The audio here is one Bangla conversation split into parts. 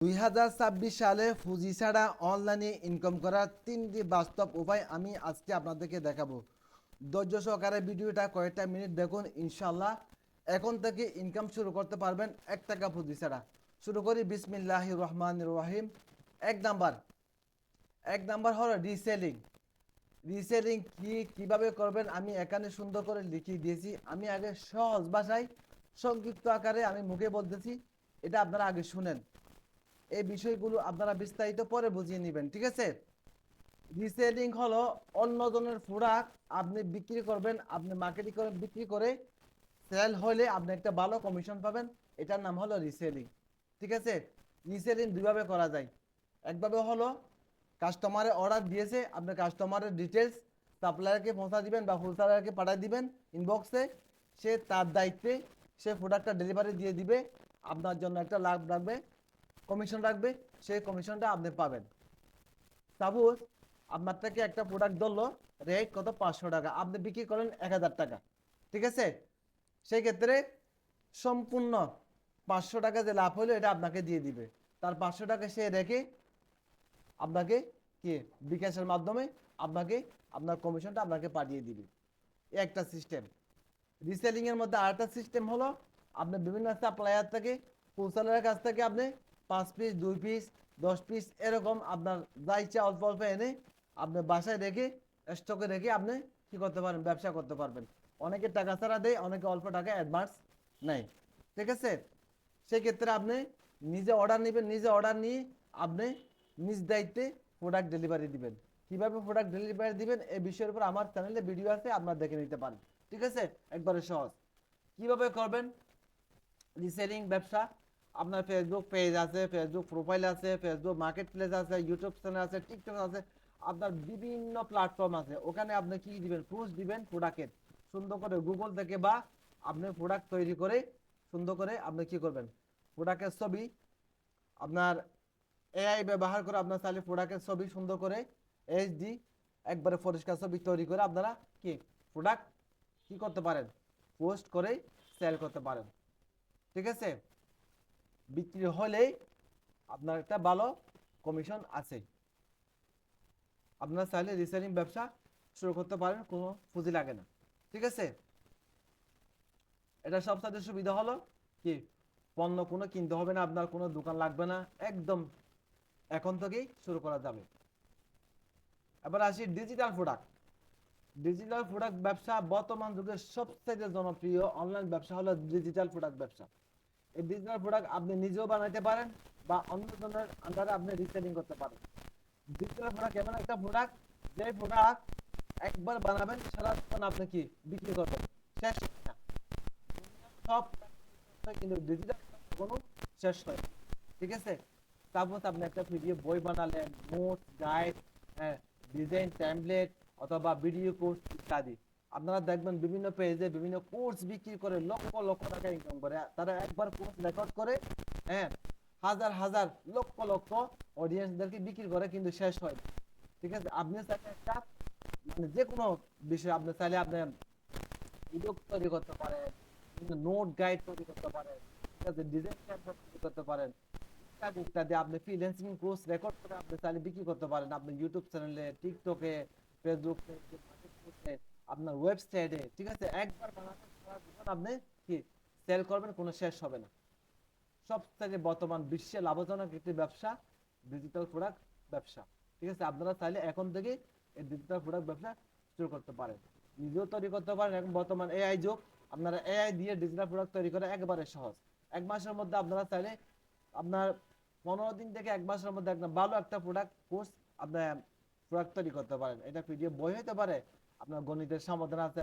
2026 সালে পুঁজি ছাড়া অনলাইনে ইনকাম করার 3টি বাস্তব উপায় আমি আজকে আপনাদেরকে দেখাবো। ধৈর্য সহকারে ভিডিওটা কয়েকটা মিনিট দেখুন, ইনশাল্লাহ এখন থেকে ইনকাম শুরু করতে পারবেন 1 টাকা পুঁজি ছাড়া। শুরু করি বিসমিল্লাহির রহমানির রহিম। এক নাম্বার এক নাম্বার হলো রিসেলিং। রিসেলিং কিভাবে করবেন আমি এখানে সুন্দর করে লিখিয়ে দিয়েছি। আমি আগে সহজ ভাষায় সংক্ষিপ্ত আকারে আমি মুখে বলতেছি, এটা আপনারা আগে শুনেন। এই বিষয়গুলো আপনারা বিস্তারিত পরে বুঝিয়ে নেবেন, ঠিক আছে? রিসেলিং হলো অন্যজনের প্রোডাক্ট আপনি বিক্রি করবেন, আপনি মার্কেটিং করে বিক্রি করে সেল হলে আপনি একটা ভালো কমিশন পাবেন। এটার নাম হলো রিসেলিং, ঠিক আছে? রিসেলিং দুইভাবে করা যায়। একভাবে হলো কাস্টমারে অর্ডার দিয়েছে, আপনি কাস্টমারের ডিটেলস সাপ্লায়ারকে পৌঁছা দিবেন বা হোলসেলারকে পাঠিয়ে দিবেন ইনবক্সে, সে তার দায়িত্বে সে প্রোডাক্টটা ডেলিভারি দিয়ে দিবে। আপনার জন্য একটা লাভ রাখবে, কমিশন রাখবে, সেই কমিশনটা আপনি পাবেন। সাপোজ আপনার থেকে একটা প্রোডাক্ট ধরলো রেট কত 500 টাকা, আপনি বিক্রি করেন 1000 টাকা, ঠিক আছে? সেই ক্ষেত্রে সম্পূর্ণ 500 টাকা যে লাভ হলো এটা আপনাকে দিয়ে দিবে। তার 500 টাকা সে রেখে আপনাকে কি বিকাশের মাধ্যমে আপনাকে আপনার কমিশনটা আপনাকে পাঠিয়ে দিবে। একটা সিস্টেম। রিসেলিং এর মধ্যে আরেকটা সিস্টেম হলো আপনি বিভিন্ন সাপ্লায়ার থেকে হোলসেলারের কাছ থেকে আপনি 5 পিস 2 পিস 10 পিস এরকম আপনার যা ইচ্ছা অল্প অল্প এনে আপনি বাসায় রেখে স্টকে রেখে আপনি কি করতে পারেন, ব্যবসা করতে পারবেন। অনেকে টাকা ছাড়া দেয়, অনেকে অল্প টাকা অ্যাডভান্স নেয়, ঠিক আছে? সেক্ষেত্রে আপনি নিজে অর্ডার নেবেন, নিজে অর্ডার নিয়ে আপনি নিজ দায়িত্বে প্রোডাক্ট ডেলিভারি দিবেন। কিভাবে প্রোডাক্ট ডেলিভারি দিবেন এই বিষয়ের উপর আমার চ্যানেলে ভিডিও আছে, আপনারা দেখে নিতে পারেন, ঠিক আছে? একবারে সহজ। কিভাবে করবেন রিসেলিং ব্যবসা? আপনার ফেসবুক পেজ আছে, ফেসবুক প্রোফাইল আছে, ফেসবুক মার্কেট প্লেস আছে, ইউটিউব চ্যানেল আছে, টিকটক আছে, আপনার বিভিন্ন প্ল্যাটফর্ম আছে। ওখানে আপনি কি দিবেন, পোস্ট দিবেন প্রোডাক্টের সুন্দর করে গুগল থেকে, বা আপনি প্রোডাক্ট তৈরি করে সুন্দর করে আপনি কি করবেন, প্রোডাক্টের ছবি আপনার এআই ব্যবহার করে আপনার চাইলে প্রোডাক্টের ছবি সুন্দর করে এইচডি একবারে পরিষ্কার ছবি তৈরি করে আপনারা কি প্রোডাক্ট কি করতে পারেন, পোস্ট করে সেল করতে পারেন, ঠিক আছে? বিক্রি হলেই আপনার একটা ভালো কমিশন আছে। আপনারা চাইলে রিসেলিং ব্যবসা শুরু করতে পারেন, কোনো পুঁজি লাগে না, ঠিক আছে? এটা সবচেয়ে সুবিধা হলো কি পণ্য কোনো কিনতে হবে না, আপনার কোনো দোকান লাগবে না, একদম এখন থেকেই শুরু করা যাবে। এবার আসি ডিজিটাল প্রোডাক্ট। ডিজিটাল প্রোডাক্ট ব্যবসা বর্তমান যুগের সবচেয়ে জনপ্রিয় অনলাইন ব্যবসা হলো ডিজিটাল প্রোডাক্ট ব্যবসা। এই ডিজিটাল প্রোডাক্ট আপনি নিজেও বানাইতে পারেন বা অন্যজনের আন্ডারে আপনি রিসেলিং করতে পারেন। ডিজিটাল প্রোডাক্ট এমন একটা প্রোডাক্ট, যে প্রোডাক্ট একবার বানাবেন সারা জীবন আপনি কি বিক্রি করবেন, শেষ হয় না। সব কিন্তু ডিজিটাল কোনো শেষ হয় না, ঠিক আছে? তারপর আপনি একটা পিডিএফ বই বানালেন, নোট গাইড, ডিজাইন টেমপ্লেট অথবা ভিডিও কোর্স ইত্যাদি। আপনারা দেখবেন বিভিন্ন পেজে বিভিন্ন কোর্স বিক্রি করে লক্ষ লক্ষ টাকা ইনকাম করে। তারা একবার কোর্স রেকর্ড করে, হ্যাঁ, হাজার হাজার লক্ষ লক্ষ অডিয়েন্সদেরকে বিক্রি করে, কিন্তু শেষ হয় না, ঠিক আছে? আপনি চাইলে একটা মানে যে কোনো বিষয়ে আপনি চাইলে আপনি ভিডিও তৈরি করতে পারেন, নোট গাইড তৈরি করতে পারেন, ঠিক আছে, ডিজাইন টেমপ্লেট তৈরি করতে পারেন ইত্যাদি ইত্যাদি। আপনি ফ্রিল্যান্সিং কোর্স রেকর্ড করে আপনি চাইলে বিক্রি করতে পারেন আপনি ইউটিউব চ্যানেলে, টিকটকে, ফেসবুক পেজে, আপনার ওয়েবসাইটে, ঠিক আছে? একবার বানাতে সারা জীবন আপনি কি সেল করবেন, কোনো শেষ হবে না। সবথেকে বর্তমান বিশ্বে লাভজনক একটি ব্যবসা ডিজিটাল প্রোডাক্ট ব্যবসা, ঠিক আছে? আপনারা চাইলে এখন থেকে এই ডিজিটাল প্রোডাক্ট ব্যবসা শুরু করতে পারেন, নিজেও তৈরি করতে পারেন। এখন বর্তমান এআই যুগ, আপনারা এআই দিয়ে ডিজিটাল প্রোডাক্ট তৈরি করা একেবারে সহজ। 1 মাসের মধ্যে আপনারা চাইলে আপনার 15 দিন থেকে 1 মাসের মধ্যে একটা ভালো একটা প্রোডাক্ট কোর্স আপনার প্রোডাক্ট তৈরি করতে পারেন। এটা পিডিএফ বই হতে পারে, আপনার গণিতের সমাধান আছে,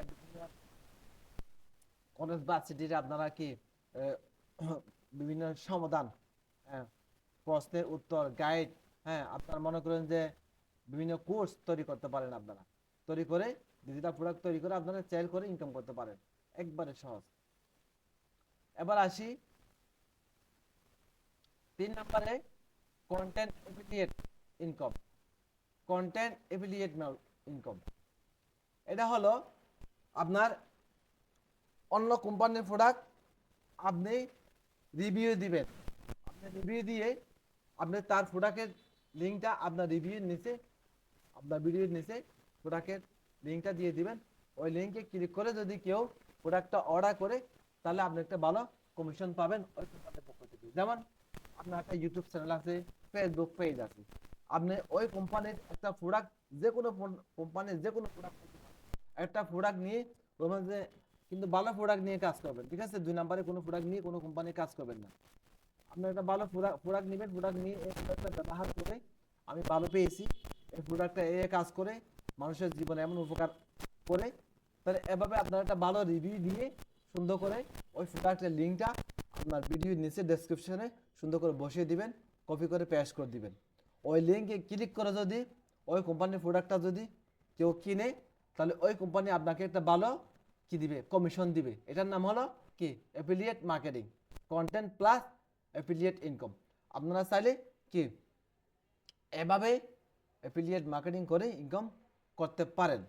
কলেজ ভার্সিটির আপনারা কি বিভিন্ন সমাধান, হ্যাঁ, প্রশ্নের উত্তর গাইড, হ্যাঁ, আপনার মনে করেন যে বিভিন্ন কোর্স তৈরি করতে পারেন। আপনারা তৈরি করে ডিজিটাল প্রোডাক্ট তৈরি করে আপনারা সেল করে ইনকাম করতে পারেন, একবারে সহজ। এবার আসি 3 নম্বরে, content affiliate income. Content affiliate income, এটা হলো আপনার অন্য কোম্পানির প্রোডাক্ট আপনি রিভিউ দিবেন, আপনি রিভিউ দিয়ে আপনি তার প্রোডাক্টের লিঙ্কটা আপনার রিভিউর নিচে, আপনার ভিডিওর নিচে প্রোডাক্টের লিঙ্কটা দিয়ে দিবেন। ওই লিঙ্কে ক্লিক করে যদি কেউ প্রোডাক্টটা অর্ডার করে, তাহলে আপনি একটা ভালো কমিশন পাবেন ওই কোম্পানির পক্ষ থেকে। যেমন আপনার একটা ইউটিউব চ্যানেল আছে, ফেসবুক পেজ আছে, আপনি ওই কোম্পানির একটা প্রোডাক্ট, যে কোনো কোম্পানির যে কোনো প্রোডাক্ট, একটা প্রোডাক্ট নিয়ে বলবেন যে, কিন্তু ভালো প্রোডাক্ট নিয়ে কাজ করবেন, ঠিক আছে? 2 নম্বরে কোনো প্রোডাক্ট নিয়ে কোনো কোম্পানি কাজ করবেন না। আপনি একটা ভালো প্রোডাক্ট নেবেন, প্রোডাক্ট নিয়ে এই প্রোডাক্টটা ব্যবহার করে আমি ভালো পেয়েছি, এই প্রোডাক্টটা কাজ করে মানুষের জীবনে এমন উপকার করে, তাহলে এভাবে আপনার একটা ভালো রিভিউ দিয়ে সুন্দর করে ওই প্রোডাক্টের লিঙ্কটা আপনার ভিডিওর নিচে ডেসক্রিপশনে সুন্দর করে বসিয়ে দিবেন, কপি করে পেস্ট করে দিবেন। ওই লিঙ্কে ক্লিক করে যদি ওই কোম্পানির প্রোডাক্টটা যদি কেউ কিনে, তাহলে ওই কোম্পানি আপনাকে একটা ভালো কি দিবে, কমিশন দিবে। এটার নাম হলো কি, affiliate marketing, content plus affiliate income. আপনারা চাইলে কি এভাবে অ্যাফিলিয়েট মার্কেটিং করে ইনকাম করতে পারেন।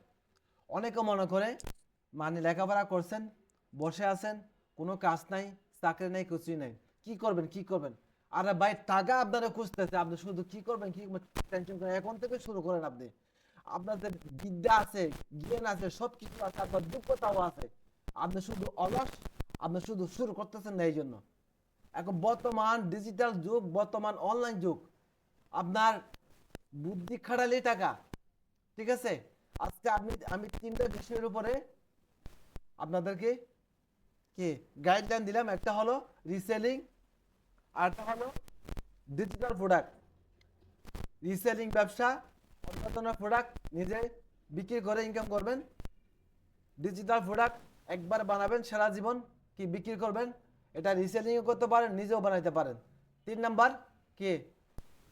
অনেকে মনে করে মানে লেখাপড়া করছেন, বসে আছেন, কোনো কাজ নাই, চাকরি নাই, কিছুই নাই, কি করবেন কি করবেন? আরে ভাই, টাকা আপনারা খুঁজতেছে, আপনি শুধু কি করবেন কি টেনশন করেন? এখন থেকে শুরু করেন। আপনি, আপনাদের বিদ্যা আছে, জ্ঞান আছে, সব কিছু আছে, আপনার যোগ্যতাও আছে, আপনি শুধু অলস, আপনি শুধু শুরু করতেছেন না। এই জন্য এখন বর্তমান ডিজিটাল যুগ, বর্তমান অনলাইন যুগ, আপনার বুদ্ধি খাটালেই টাকা, ঠিক আছে? আজকে আমি 3টা বিষয়ের উপরে আপনাদেরকে কি গাইডলাইন দিলাম। একটা হলো রিসেলিং, আরেকটা হলো ডিজিটাল প্রোডাক্ট। রিসেলিং ব্যবসা, অন্য প্রোডাক্ট নিজে বিক্রি করে ইনকাম করবেন। ডিজিটাল প্রোডাক্ট একবার বানাবেন, সারা জীবন কি বিক্রি করবেন। এটা রিসেলিংও করতে পারেন, নিজেও বানাইতে পারেন। 3 নাম্বার কি,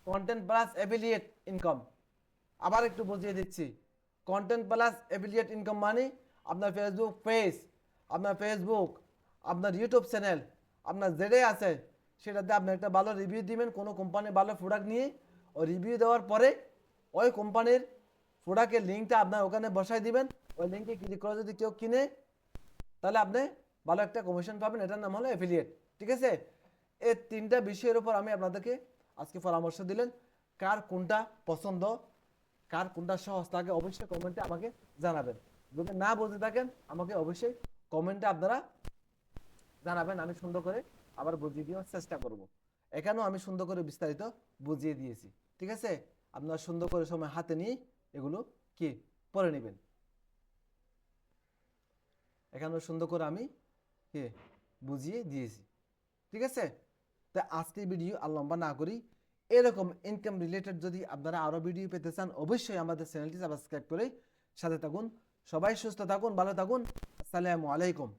কন্টেন্ট প্লাস অ্যাফিলিয়েট ইনকাম। আবার একটু বুঝিয়ে দিচ্ছি, কন্টেন্ট প্লাস অ্যাফিলিয়েট ইনকাম মানে আপনার ফেসবুক পেজ, আপনার ইউটিউব চ্যানেল, আপনার যেটাই আছে সেটাতে আপনি একটা ভালো রিভিউ দিবেন। কোনো কোম্পানির ভালো প্রোডাক্ট নিয়ে ওই রিভিউ দেওয়ার পরে ওই কোম্পানির প্রোডাক্টের লিঙ্কটা আপনার ওখানে বসাই দিবেন। ওই লিঙ্কে ক্লিক করে যদি কেউ কিনে, তাহলে আপনি ভালো একটা কমিশন পাবেন। এটার নাম হলো অ্যাফিলিয়েট, ঠিক আছে? এই 3টা বিষয়ের উপর আমি আপনাদেরকে আজকে পরামর্শ দিলেন। কার কোনটা পছন্দ, কার কোনটা সহজ থাকে, অবশ্যই কমেন্টে আমাকে জানাবেন। যদি না বুঝে থাকেন, আমাকে অবশ্যই কমেন্টে আপনারা জানাবেন, আমি সুন্দর করে আবার বুঝিয়ে দেওয়ার চেষ্টা করব। এখানেও আমি সুন্দর করে বিস্তারিত বুঝিয়ে দিয়েছি, ঠিক আছে? আপনারা সুন্দর করে সময় হাতে নিয়ে এগুলো কি পড়ে নেবেন। এখানেও সুন্দর করে আমি কি বুঝিয়ে দিয়েছি, ঠিক আছে? তা আজকের ভিডিও আর লম্বা না করি, এরকম ইনকাম রিলেটেড যদি আপনারা আরও ভিডিও পেতে চান, অবশ্যই আমাদের চ্যানেলটি সাবস্ক্রাইব করে সাথে থাকুন। সবাই সুস্থ থাকুন, ভালো থাকুন। আসসালামু আলাইকুম।